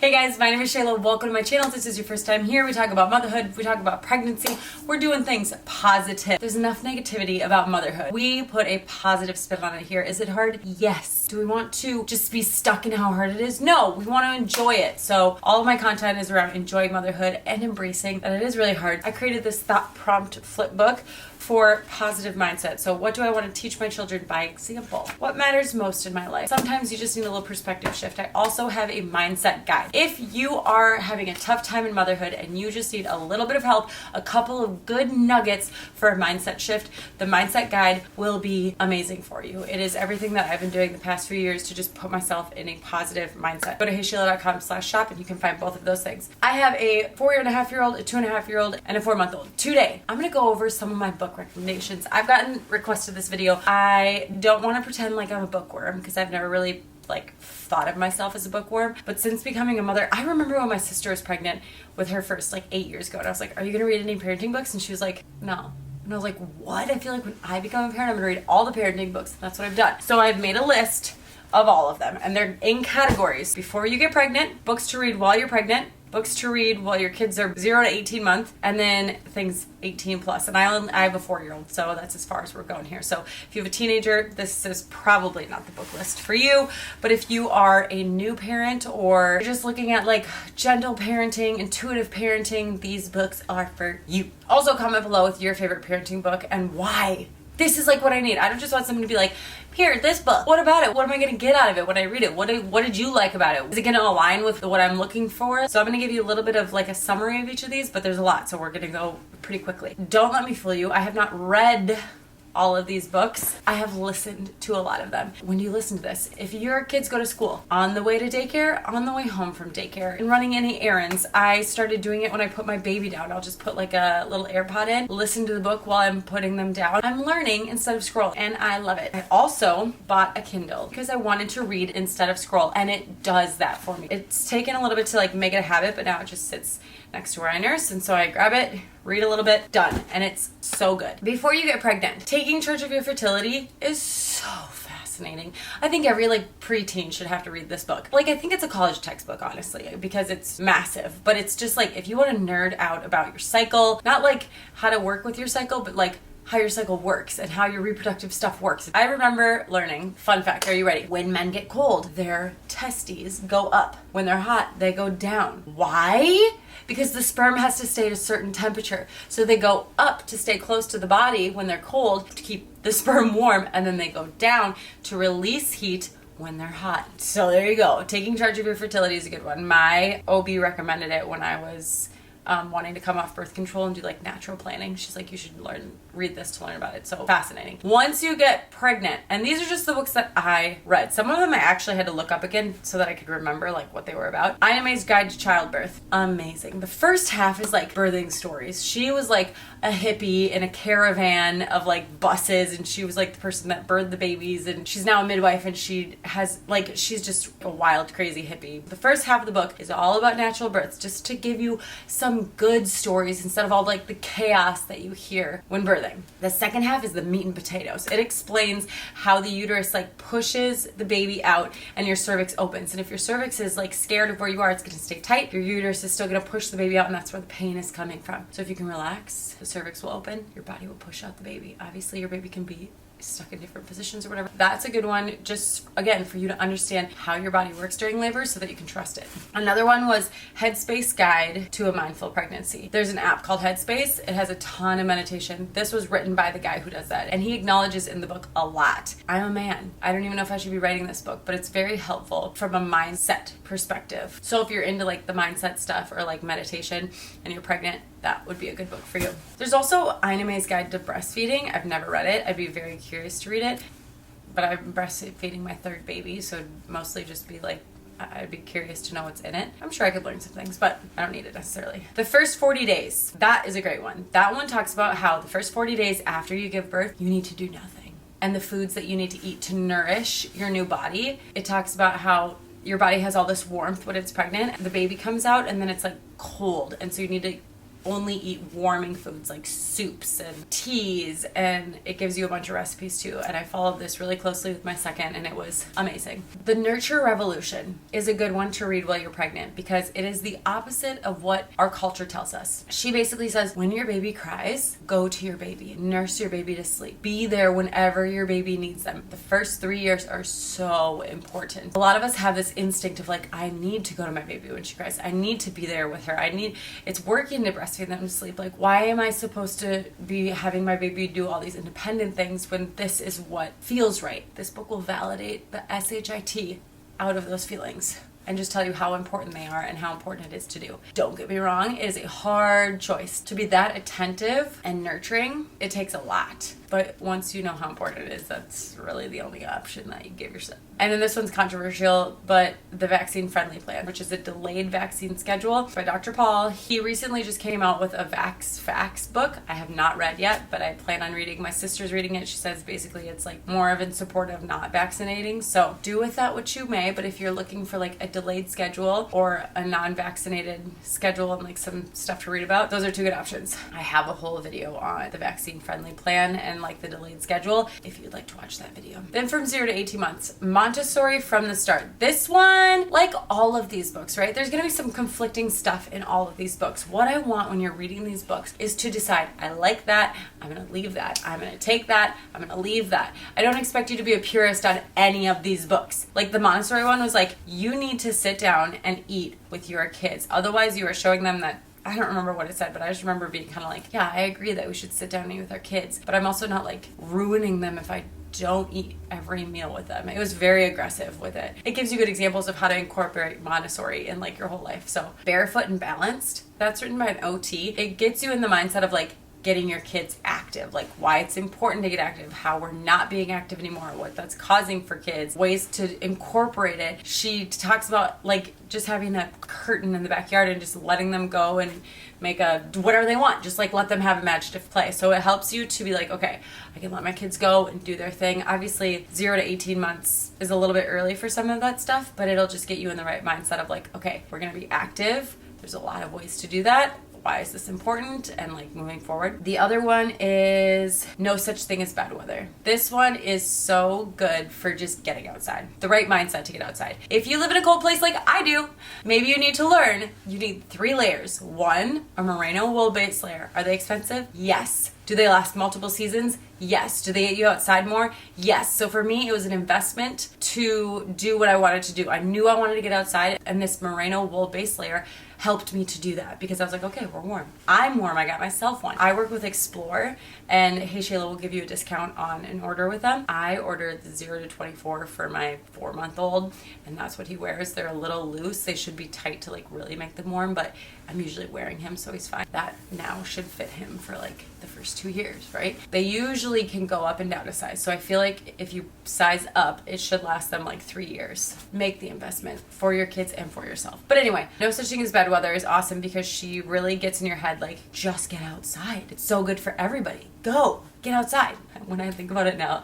Hey guys, my name is Shayla. Welcome to my channel. If this is your first time here, we talk about motherhood, we talk about pregnancy, we're doing things positive. There's enough negativity about motherhood. We put a positive spin on it here. Is it hard? Yes. Do we want to just be stuck in how hard it is? No, we want to enjoy it. So all of my content is around enjoying motherhood and embracing that it is really hard. I created this thought prompt flip book for positive mindset. So what do I want to teach my children by example? What matters most in my life? Sometimes you just need a little perspective shift. I also have a mindset guide. If you are having a tough time in motherhood and you just need a little bit of help, a couple of good nuggets for a mindset shift, the mindset guide will be amazing for you. It is everything that I've been doing the past few years to just put myself in a positive mindset. Go to heyshayla.com/shop and you can find both of those things. I have a 4.5-year-old, a 2.5-year-old, and a 4-month-old. Today, I'm going to go over some of my book recommendations. I've gotten requested this video. I don't want to pretend like I'm a bookworm because I've never really thought of myself as a bookworm, but since becoming a mother, I remember when my sister was pregnant with her first 8 years ago, and I was like, are you gonna read any parenting books? And she was like, no. And I was like, what? I feel like when I become a parent, I'm gonna read all the parenting books. That's what I've done. So I've made a list of all of them, and they're in categories. Before you get pregnant, books to read while you're pregnant, books to read while your kids are 0 to 18 months, and then things 18 plus. And I have a 4-year-old, so that's as far as we're going here. So if you have a teenager, this is probably not the book list for you. But if you are a new parent or you're just looking at gentle parenting, intuitive parenting, these books are for you. Also comment below with your favorite parenting book and why. This is what I need. I don't just want someone to be like, here, this book. What about it? What am I going to get out of it when I read it? What did you like about it? Is it going to align with what I'm looking for? So I'm going to give you a little bit of a summary of each of these, but there's a lot, so we're going to go pretty quickly. Don't let me fool you. I have not read all of these books. I have listened to a lot of them. When you listen to this, if your kids go to school, on the way to daycare, on the way home from daycare, and running any errands, I started doing it when I put my baby down. I'll just put a little AirPod in, listen to the book while I'm putting them down. I'm learning instead of scrolling, and I love it. I also bought a Kindle because I wanted to read instead of scroll, and it does that for me. It's taken a little bit to make it a habit, but now it just sits next to where I nurse, and so I grab it, read a little bit, done, and it's so good. Before you get pregnant, taking charge of your fertility is so fascinating. I think every preteen should have to read this book. I think it's a college textbook, honestly, because it's massive, but it's just if you want to nerd out about your cycle, not how to work with your cycle, but how your cycle works and how your reproductive stuff works. I remember learning, fun fact, are you ready? When men get cold, their testes go up. When they're hot, they go down. Why? Because the sperm has to stay at a certain temperature. So they go up to stay close to the body when they're cold to keep the sperm warm, and then they go down to release heat when they're hot. So there you go. Taking charge of your fertility is a good one. My OB recommended it when I was wanting to come off birth control and do natural planning. She's like, you should read this to learn about it. So fascinating. Once you get pregnant, and these are just the books that I read. Some of them I actually had to look up again so that I could remember what they were about. Ina May's Guide to Childbirth. Amazing. The first half is birthing stories. She was a hippie in a caravan of buses, and she was the person that birthed the babies, and she's now a midwife, and she has she's just a wild, crazy hippie. The first half of the book is all about natural births, just to give you some good stories instead of all the chaos that you hear when birthing. The second half is the meat and potatoes. It explains how the uterus pushes the baby out and your cervix opens. And if your cervix is scared of where you are, it's going to stay tight. Your uterus is still going to push the baby out, and that's where the pain is coming from. So if you can relax, the cervix will open, your body will push out the baby. Obviously, your baby can be stuck in different positions or whatever. That's a good one, just again for you to understand how your body works during labor so that you can trust it. Another one was Headspace Guide to a Mindful Pregnancy. There's an app called Headspace. It has a ton of meditation. This was written by the guy who does that, and he acknowledges in the book a lot. I'm a man. I don't even know if I should be writing this book, but it's very helpful from a mindset perspective. So if you're into the mindset stuff or meditation and you're pregnant, that would be a good book for you. There's also Ina May's Guide to Breastfeeding. I've never read it. I'd be very curious to read it, but I'm breastfeeding my third baby, so mostly just be I'd be curious to know what's in it. I'm sure I could learn some things, but I don't need it necessarily. The First 40 Days. That is a great one. That one talks about how the first 40 days after you give birth, you need to do nothing, and the foods that you need to eat to nourish your new body. It talks about how your body has all this warmth when it's pregnant. The baby comes out, and then it's cold, and so you need to only eat warming foods like soups and teas, and it gives you a bunch of recipes too. And I followed this really closely with my second, and it was amazing. The Nurture Revolution is a good one to read while you're pregnant because it is the opposite of what our culture tells us. She basically says, when your baby cries, go to your baby, nurse your baby to sleep. Be there whenever your baby needs them. The first 3 years are so important. A lot of us have this instinct of like, I need to go to my baby when she cries. I need to be there with her. It's working to breastfeed them to sleep. Like, why am I supposed to be having my baby do all these independent things when this is what feels right? This book will validate the SHIT out of those feelings and just tell you how important they are and how important it is to do. Don't get me wrong, it is a hard choice. To be that attentive and nurturing, it takes a lot. But once you know how important it is, that's really the only option that you give yourself. And then this one's controversial, but the vaccine-friendly plan, which is a delayed vaccine schedule by Dr. Paul. He recently just came out with a Vax Facts book. I have not read yet, but I plan on reading. My sister's reading it. She says basically it's like more of in support of not vaccinating. So do with that what you may, but if you're looking for like a delayed schedule or a non-vaccinated schedule and like some stuff to read about, those are two good options. I have a whole video on the vaccine-friendly plan and like the delayed schedule if you'd like to watch that video. Then from 0 to 18 months, Montessori from the start. This one, like all of these books, right? There's gonna be some conflicting stuff in all of these books. What I want when you're reading these books is to decide, I like that, I'm gonna leave that. I'm gonna take that, I'm gonna leave that. I don't expect you to be a purist on any of these books. Like the Montessori one was like, you need to sit down and eat with your kids. Otherwise you are showing them that, I don't remember what it said, but I just remember being kind of like, yeah, I agree that we should sit down and eat with our kids, but I'm also not like ruining them if I don't eat every meal with them. It was very aggressive with it. It gives you good examples of how to incorporate Montessori in like your whole life. So Barefoot and Balanced, that's written by an OT. It gets you in the mindset of like getting your kids active, like why it's important to get active, how we're not being active anymore, what that's causing for kids, ways to incorporate it. She talks about like just having a curtain in the backyard and just letting them go and make a whatever they want, just like let them have imaginative play. So it helps you to be like, okay, I can let my kids go and do their thing. Obviously 0 to 18 months is a little bit early for some of that stuff, but it'll just get you in the right mindset of like, okay, we're gonna be active. There's a lot of ways to do that. Why is this important? And like moving forward. The other one is No Such Thing as Bad Weather. This one is so good for just getting outside. The right mindset to get outside. If you live in a cold place like I do, maybe you need to learn, you need 3 layers. 1, a merino wool base layer. Are they expensive? Yes. Do they last multiple seasons? Yes. Do they get you outside more? Yes. So for me, it was an investment to do what I wanted to do. I knew I wanted to get outside, and this merino wool base layer helped me to do that because I was like, okay, we're warm. I'm warm. I got myself one. I work with Explore, and Hey Shayla will give you a discount on an order with them. I ordered the 0 to 24 for my 4-month-old, and that's what he wears. They're a little loose. They should be tight to like really make them warm, but I'm usually wearing him, so he's fine. That now should fit him for like the first 2 years, right? They usually can go up and down a size. So I feel like if you size up, it should last them like 3 years. Make the investment for your kids and for yourself. But anyway, No Such Thing as Bad Weather is awesome because she really gets in your head like, just get outside. It's so good for everybody. Go, get outside. When I think about it now,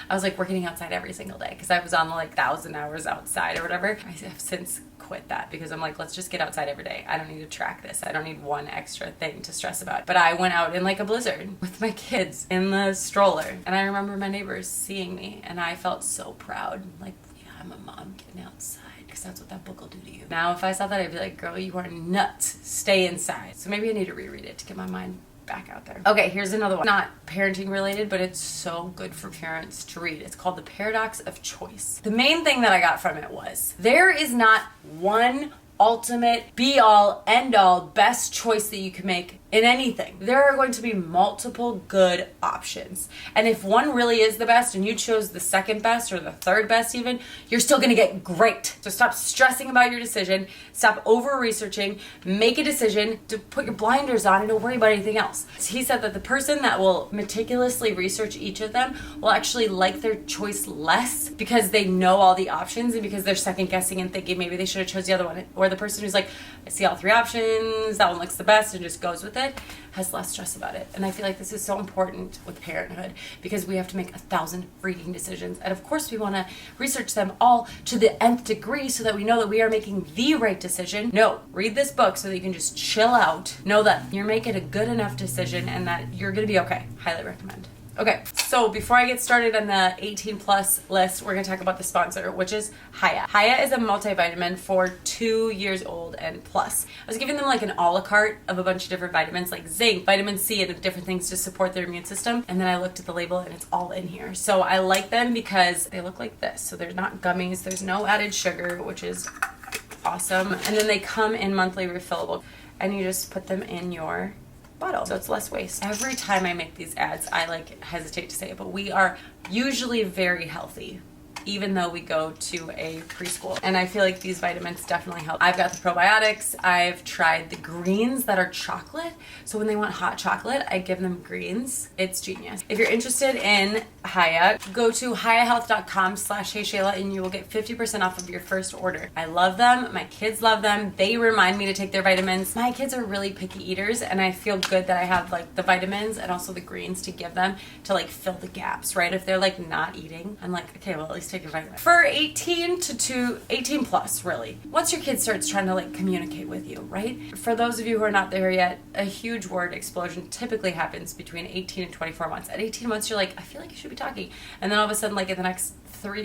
I was like, we're getting outside every single day because I was on like 1,000 hours outside or whatever. I have since quit that because I'm like, let's just get outside every day. I don't need to track this. I don't need one extra thing to stress about. But I went out in like a blizzard with my kids in the stroller, and I remember my neighbors seeing me, and I felt so proud. Like, yeah, I'm a mom getting outside. Because that's what that book will do to you. Now, if I saw that, I'd be like, girl, you are nuts. Stay inside. So maybe I need to reread it to get my mind back out there. Okay, here's another one. Not parenting related, but it's so good for parents to read. It's called The Paradox of Choice. The main thing that I got from it was there is not one ultimate be all end all best choice that you can make in anything. There are going to be multiple good options, and if one really is the best and you chose the second best or the third best even, you're still going to get great. So stop stressing about your decision, stop over researching, make a decision to put your blinders on and don't worry about anything else. He said that the person that will meticulously research each of them will actually like their choice less because they know all the options and because they're second guessing and thinking maybe they should have chose the other one or or the person who's like, I see all three options, that one looks the best, and just goes with it, has less stress about it. And I feel like this is so important with parenthood because we have to make 1,000 freaking decisions. And of course we want to research them all to the nth degree so that we know that we are making the right decision. No, read this book so that you can just chill out, know that you're making a good enough decision and that you're going to be okay. Highly recommend. Okay, so before I get started on the 18 plus list, we're going to talk about the sponsor, which is Hiya. Hiya is a multivitamin for 2 years old and plus. I was giving them like an a la carte of a bunch of different vitamins like zinc, vitamin C, and different things to support their immune system. And then I looked at the label and it's all in here. So I like them because they look like this. So they're not gummies. There's no added sugar, which is awesome. And then they come in monthly refillable and you just put them in your bottle, so it's less waste. Every time I make these ads, I like hesitate to say it, but we are usually very healthy, even though we go to a preschool. And I feel like these vitamins definitely help. I've got the probiotics. I've tried the greens that are chocolate. So when they want hot chocolate, I give them greens. It's genius. If you're interested in Hiya, go to hiyahealth.com/HeyShayla and you will get 50% off of your first order. I love them. My kids love them. They remind me to take their vitamins. My kids are really picky eaters and I feel good that I have like the vitamins and also the greens to give them to like fill the gaps, right? If they're like not eating, I'm like, okay, well at least take a vitamin. For 18 plus, really. Once your kid starts trying to like communicate with you, right? For those of you who are not there yet, a huge word explosion typically happens between 18 and 24 months. At 18 months, you're like, I feel like you should be talking. And then all of a sudden, like in the next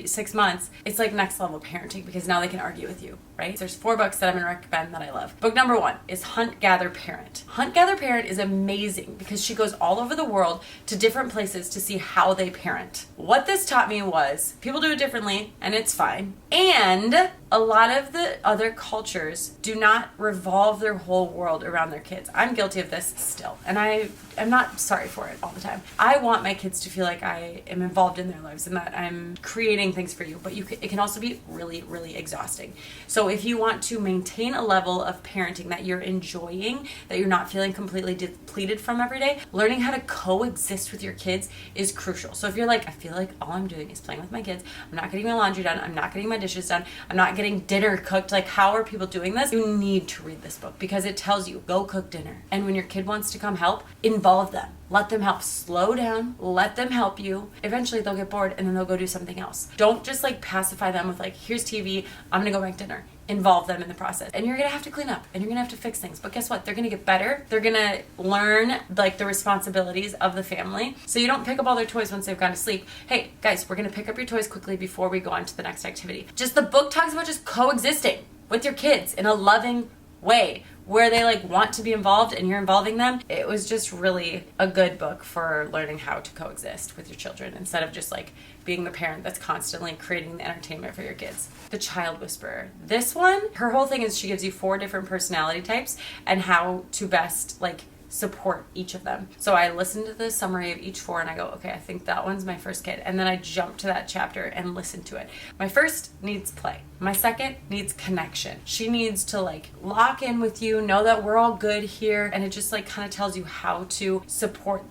6 months, it's like next level parenting because now they can argue with you, right? There's 4 books that I'm going to recommend that I love. Book number 1 is Hunt, Gather, Parent. Hunt, Gather, Parent is amazing because she goes all over the world to different places to see how they parent. What this taught me was people do it differently and it's fine. And a lot of the other cultures do not revolve their whole world around their kids. I'm guilty of this still, and I'm not sorry for it all the time. I want my kids to feel like I am involved in their lives and that I'm creating things for you, but it can also be really, really exhausting. So if you want to maintain a level of parenting that you're enjoying, that you're not feeling completely depleted from every day, learning how to coexist with your kids is crucial. So if you're like, I feel like all I'm doing is playing with my kids, I'm not getting my laundry done, I'm not getting my dishes done, I'm not getting dinner cooked, like how are people doing this? You need to read this book because it tells you, go cook dinner. And when your kid wants to come help, involve them. Let them help. Slow down. Let them help you. Eventually they'll get bored and then they'll go do something else. Don't just like pacify them with like, here's TV, I'm gonna go make dinner. Involve them in the process. And you're gonna have to clean up and you're gonna have to fix things. But guess what? They're gonna get better. They're gonna learn like the responsibilities of the family. So you don't pick up all their toys once they've gone to sleep. Hey guys, we're gonna pick up your toys quickly before we go on to the next activity. Just the book talks about just coexisting with your kids in a loving way where they like want to be involved and you're involving them. It was just really a good book for learning how to coexist with your children instead of just like being the parent that's constantly creating the entertainment for your kids. The Child Whisperer. This one, her whole thing is she gives you 4 different personality types and how to best like support each of them. So I listened to the summary of each 4 and I go, okay, I think that one's my first kid. And then I jump to that chapter and listen to it. My first needs play. My second needs connection. She needs to like lock in with you, know that we're all good here. And it just like kind of tells you how to support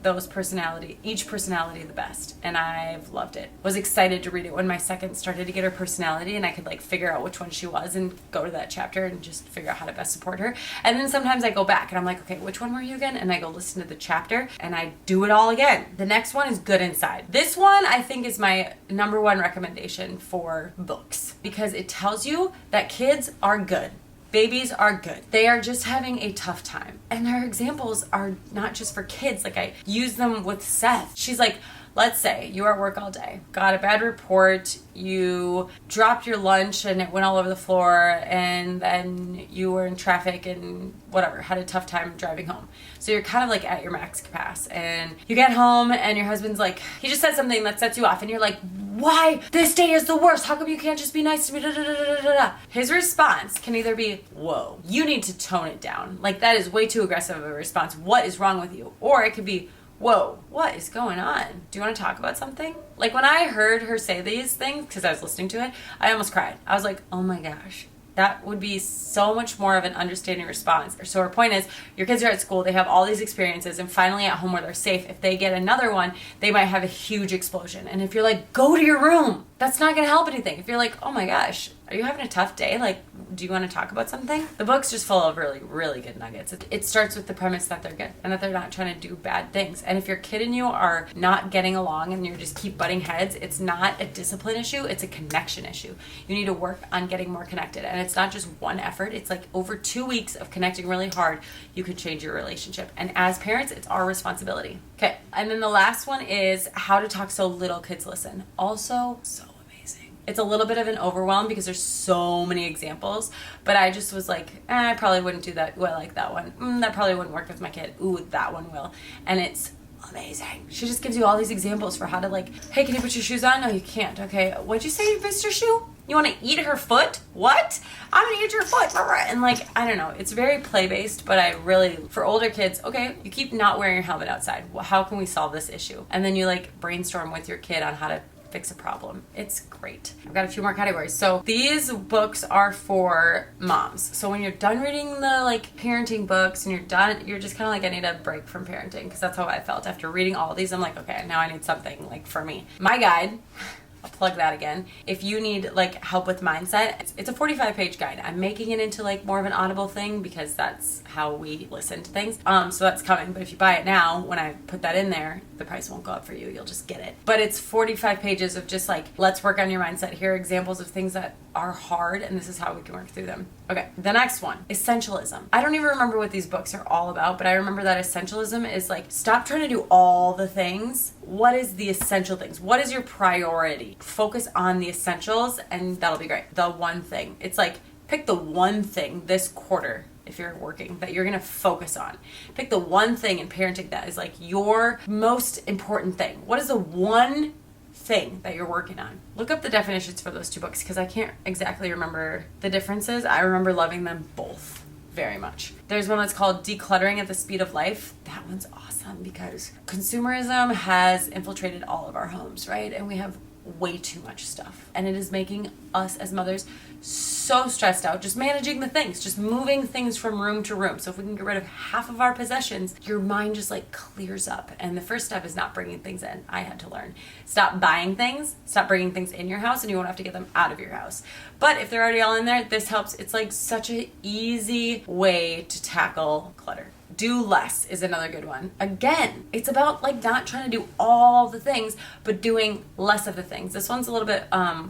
each personality the best. And I've loved it. Was excited to read it when my second started to get her personality and I could like figure out which one she was and go to that chapter and just figure out how to best support her. And then sometimes I go back and I'm like, okay, which one were you again? And I go listen to the chapter and I do it all again. The next one is Good Inside. This one I think is my number 1 recommendation for books because it tells you that kids are good. Babies are good. They are just having a tough time. And their examples are not just for kids. Like I use them with Seth. She's like, let's say you are at work all day, got a bad report, you dropped your lunch and it went all over the floor, and then you were in traffic and whatever, had a tough time driving home. So you're kind of like at your max capacity and you get home and your husband's like, he just said something that sets you off and you're like, why? This day is the worst. How come you can't just be nice to me? Da, da, da, da, da, da. His response can either be, whoa, you need to tone it down. Like that is way too aggressive of a response. What is wrong with you? Or it could be, whoa, what is going on? Do you want to talk about something? Like when I heard her say these things, because I was listening to it, I almost cried. I was like, oh my gosh. That would be so much more of an understanding response. So her point is, your kids are at school, they have all these experiences, and finally at home where they're safe, if they get another one, they might have a huge explosion. And if you're like, go to your room, that's not gonna help anything. If you're like, oh my gosh, are you having a tough day? Like, do you want to talk about something? The book's just full of really, really good nuggets. It starts with the premise that they're good and that they're not trying to do bad things. And if your kid and you are not getting along and you just keep butting heads, it's not a discipline issue, it's a connection issue. You need to work on getting more connected. And it's not just one effort, it's like over 2 weeks of connecting really hard, you could change your relationship. And as parents, it's our responsibility. Okay, and then the last one is how to talk so little kids listen. Also, so amazing. It's a little bit of an overwhelm because there's so many examples, but I just was like, I probably wouldn't do that. Well, I like that one. That probably wouldn't work with my kid. Ooh, that one will. And it's amazing. She just gives you all these examples for how to like, hey, can you put your shoes on? No, you can't. Okay, what'd you say you missed your shoe? You want to eat her foot? What? I'm gonna eat your foot. And like, I don't know. It's very play-based, but I really, for older kids, okay, you keep not wearing your helmet outside. Well, how can we solve this issue? And then you like brainstorm with your kid on how to fix a problem. It's great. I've got a few more categories. So these books are for moms. So when you're done reading the like parenting books and you're just kind of like, I need a break from parenting, because that's how I felt after reading all these. I'm like, okay, now I need something like for me. My guide, I'll plug that again. If you need like help with mindset, it's a 45-page guide. I'm making it into like more of an Audible thing because that's how we listen to things. So that's coming. But if you buy it now, when I put that in there, the price won't go up for you. You'll just get it. But it's 45 pages of just like, let's work on your mindset. Here are examples of things that are hard, and this is how we can work through them. Okay, the next one, essentialism. I don't even remember what these books are all about, but I remember that essentialism is like, stop trying to do all the things. What is the essential things? What is your priority? Focus on the essentials, and that'll be great. The one thing. It's like, pick the one thing this quarter, if you're working, that you're gonna focus on. Pick the one thing in parenting that is like your most important thing. What is the one thing that you're working on? Look up the definitions for those two books because I can't exactly remember the differences. I remember loving them both very much. There's one that's called Decluttering at the Speed of Life. That one's awesome because consumerism has infiltrated all of our homes, right? And we have way too much stuff. And it is making us as mothers so stressed out, just managing the things, just moving things from room to room. So if we can get rid of half of our possessions, your mind just like clears up. And the first step is not bringing things in. I had to learn. Stop buying things, stop bringing things in your house, and you won't have to get them out of your house. But if they're already all in there, this helps. It's like such an easy way to tackle clutter. Do less is another good one. Again, it's about like not trying to do all the things, but doing less of the things. This one's a little bit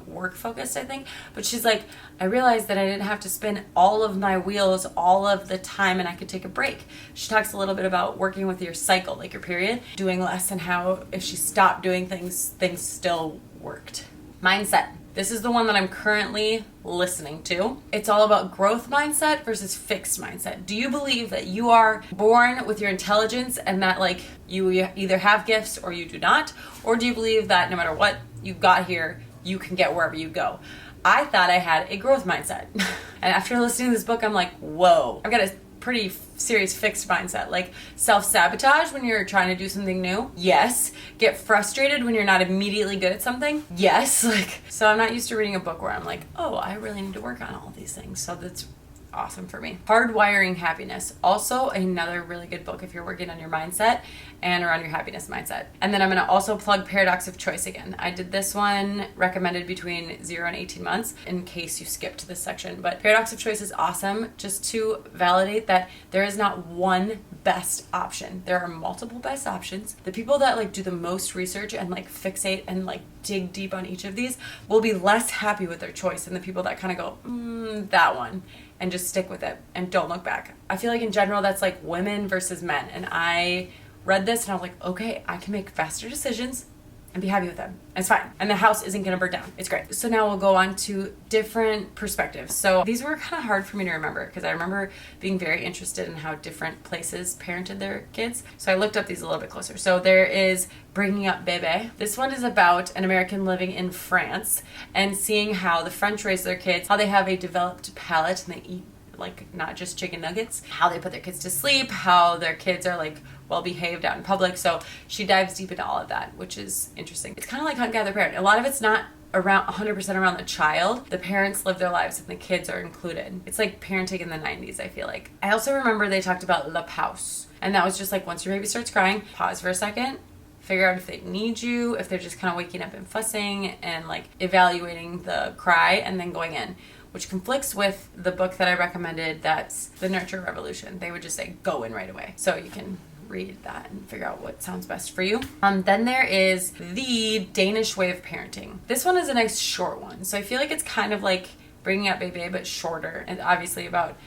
work focused, I think, but she's like, I realized that I didn't have to spin all of my wheels all of the time and I could take a break. She talks a little bit about working with your cycle, like your period, doing less, and how if she stopped doing things, things still worked. Mindset. This is the one that I'm currently listening to. It's all about growth mindset versus fixed mindset. Do you believe that you are born with your intelligence and that like you either have gifts or you do not? Or do you believe that no matter what you got here, you can get wherever you go? I thought I had a growth mindset. And after listening to this book, I'm like, whoa, I've got a pretty serious fixed mindset. Like self-sabotage when you're trying to do something new. Yes. Get frustrated when you're not immediately good at something. Yes. Like, so I'm not used to reading a book where I'm like, oh, I really need to work on all these things. So that's awesome for me. Hardwiring Happiness. Also another really good book if you're working on your mindset and around your happiness mindset. And then I'm going to also plug Paradox of Choice again. I did this one recommended between 0 and 18 months in case you skipped this section. But Paradox of Choice is awesome just to validate that there is not one best option. There are multiple best options. The people that like do the most research and like fixate and like dig deep on each of these will be less happy with their choice than the people that kind of go, that one, and just stick with it and don't look back. I feel like in general that's like women versus men, and I read this and I was like, okay, I can make faster decisions and be happy with them. And it's fine. And the house isn't gonna burn down. It's great. So now we'll go on to different perspectives. So these were kind of hard for me to remember because I remember being very interested in how different places parented their kids. So I looked up these a little bit closer. So there is Bringing Up Bebe. This one is about an American living in France and seeing how the French raise their kids, how they have a developed palate and they eat like not just chicken nuggets, how they put their kids to sleep, how their kids are like well behaved out in public. So she dives deep into all of that, which is interesting. It's kind of like Hunt, Gather, Parent. A lot of it's not around 100% around the child. The parents live their lives and the kids are included. It's like parenting in the 90s, I feel like. I also remember they talked about La Pause, and that was just like once your baby starts crying, pause for a second, figure out if they need you, if they're just kind of waking up and fussing, and like evaluating the cry and then going in. which conflicts with the book that I recommended, that's The Nurture Revolution. They would just say go in right away. So you can read that and figure out what sounds best for you. Then there is The Danish Way of Parenting. This one is a nice short one. So I feel like it's kind of like Bringing Up Bebe, but shorter, and obviously about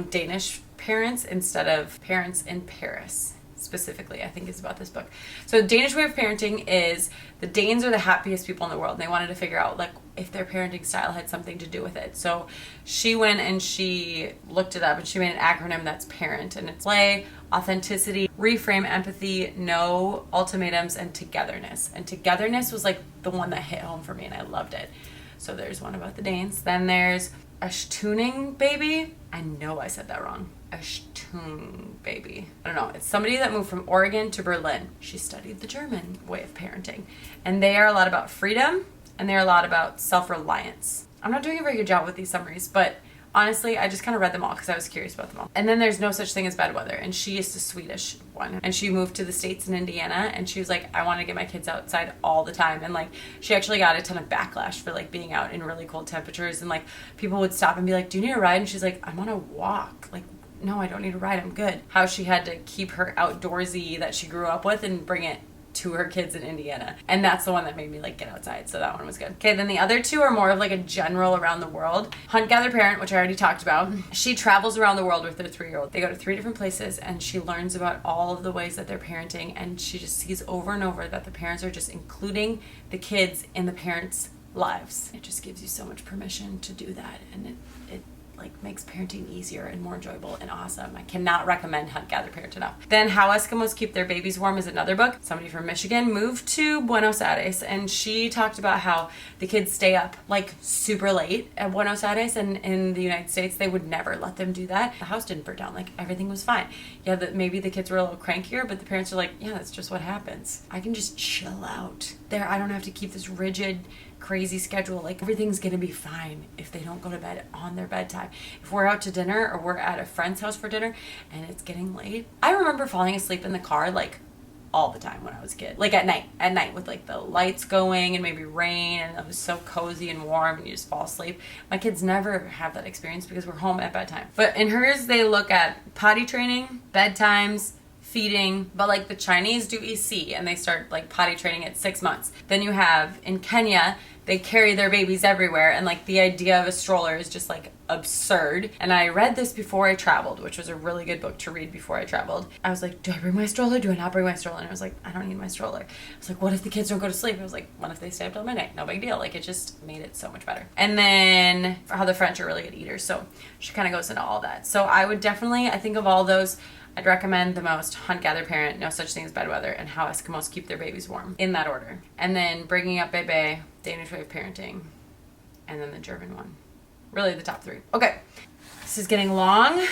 Danish parents instead of parents in Paris. Specifically, I think is about this book. So the Danish Way of Parenting is the Danes are the happiest people in the world, and they wanted to figure out like if their parenting style had something to do with it. So she went and she looked it up, and she made an acronym that's PARENT, and it's play, authenticity, reframe, empathy, no ultimatums, and togetherness. And togetherness was like the one that hit home for me, and I loved it. So there's one about the Danes. Then there's a Tuning Baby. I know I said that wrong. A Tuning Baby. I don't know. It's somebody that moved from Oregon to Berlin. She studied the German way of parenting. And they are a lot about freedom, and they're a lot about self-reliance. I'm not doing a very good job with these summaries, but honestly, I just kind of read them all because I was curious about them all. And then there's No Such Thing as Bad Weather, and she is the Swedish one. And she moved to the States in Indiana, and she was like, I want to get my kids outside all the time. And like, she actually got a ton of backlash for like being out in really cold temperatures, and like people would stop and be like, do you need a ride? And she's like, I'm on a walk. Like, no, I don't need a ride. I'm good. How she had to keep her outdoorsy that she grew up with and bring it to her kids in Indiana. And that's the one that made me like get outside. So that one was good. Okay, then the other two are more of like a general around the world. Hunt, Gather, Parent, which I already talked about. She travels around the world with her 3-year-old. They go to 3 different places, and she learns about all of the ways that they're parenting, and she just sees over and over that the parents are just including the kids in the parents' lives. It just gives you so much permission to do that, and it like makes parenting easier and more enjoyable and awesome. I cannot recommend Hunt, Gather, Parent enough. Then How Eskimos Keep Their Babies Warm is another book. Somebody from Michigan moved to Buenos Aires, and she talked about how the kids stay up like super late at Buenos Aires, and in the United States they would never let them do that. The house didn't burn down, like everything was fine. Yeah, maybe the kids were a little crankier, but the parents are like, yeah, that's just what happens. I can just chill out there. I don't have to keep this rigid crazy schedule. Like, everything's gonna be fine if they don't go to bed on their bedtime. If we're out to dinner or we're at a friend's house for dinner and it's getting late, I remember falling asleep in the car like all the time when I was a kid, like at night with like the lights going and maybe rain, and it was so cozy and warm and you just fall asleep. My kids never have that experience because we're home at bedtime. But in hers, they look at potty training, bedtimes, feeding, but like the Chinese do EC, and they start like potty training at 6 months. Then you have in Kenya, they carry their babies everywhere, and like the idea of a stroller is just like absurd. And I read this before I traveled, which was a really good book to read before I traveled. I was like, do I bring my stroller? Do I not bring my stroller? And I was like, I don't need my stroller. I was like, what if the kids don't go to sleep? I was like, what if they stay up till midnight? No big deal. Like, it just made it so much better. And then how the French are really good eaters. So she kind of goes into all that. So I would definitely, I think of all those, I'd recommend the most Hunt, Gather, Parent, No Such Thing as Bad Weather, and How Eskimos Keep Their Babies Warm, in that order. And then Bringing Up Bebe, Danish Way of Parenting, and then the German one. Really the top 3. Okay, this is getting long,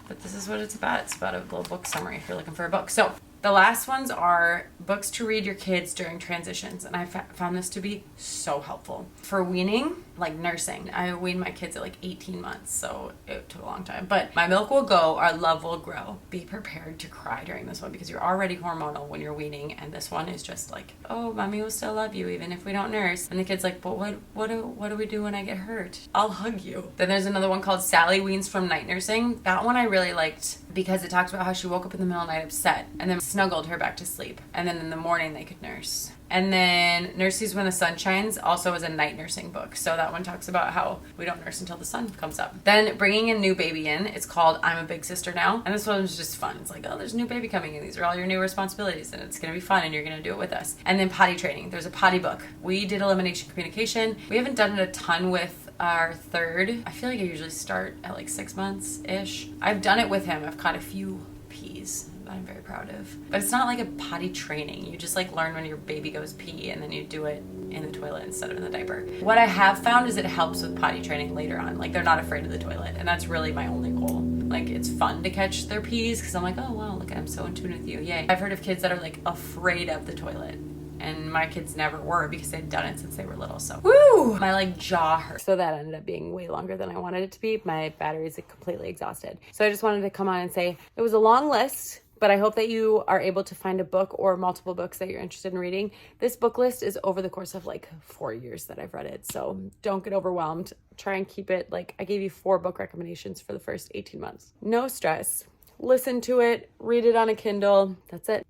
but this is what it's about. It's about a little book summary if you're looking for a book. So the last ones are books to read your kids during transitions, and I found this to be so helpful. For weaning, like nursing, I weaned my kids at like 18 months, so it took a long time. But My Milk Will Go, Our Love Will Grow. Be prepared to cry during this one because you're already hormonal when you're weaning, and this one is just like, oh, mommy will still love you even if we don't nurse. And the kid's like, but what do we do when I get hurt? I'll hug you. Then there's another one called Sally Weans from Night Nursing. That one I really liked because it talks about how she woke up in the middle of the night upset and then snuggled her back to sleep, and then in the morning they could nurse. And then Nurses When the Sun Shines also is a night nursing book. So that one talks about how we don't nurse until the sun comes up. Then Bringing a New Baby In, it's called I'm a Big Sister Now. And this one was just fun. It's like, oh, there's a new baby coming in. These are all your new responsibilities, and it's going to be fun, and you're going to do it with us. And then Potty Training. There's a potty book. We did Elimination Communication. We haven't done it a ton with our third. I feel like I usually start at like 6 months-ish. I've done it with him. I've caught a few pees that I'm very proud of. But it's not like a potty training. You just like learn when your baby goes pee, and then you do it in the toilet instead of in the diaper. What I have found is it helps with potty training later on. Like, they're not afraid of the toilet, and that's really my only goal. Like, it's fun to catch their pees because I'm like, oh wow, look, I'm so in tune with you, yay. I've heard of kids that are like afraid of the toilet, and my kids never were because they'd done it since they were little. So woo, my like jaw hurt. So that ended up being way longer than I wanted it to be. My batteries are completely exhausted. So I just wanted to come on and say it was a long list, But I hope that you are able to find a book or multiple books that you're interested in reading. This book list is over the course of like 4 years that I've read it. So don't get overwhelmed. Try and keep it like I gave you 4 book recommendations for the first 18 months. No stress. Listen to it, read it on a Kindle. That's it.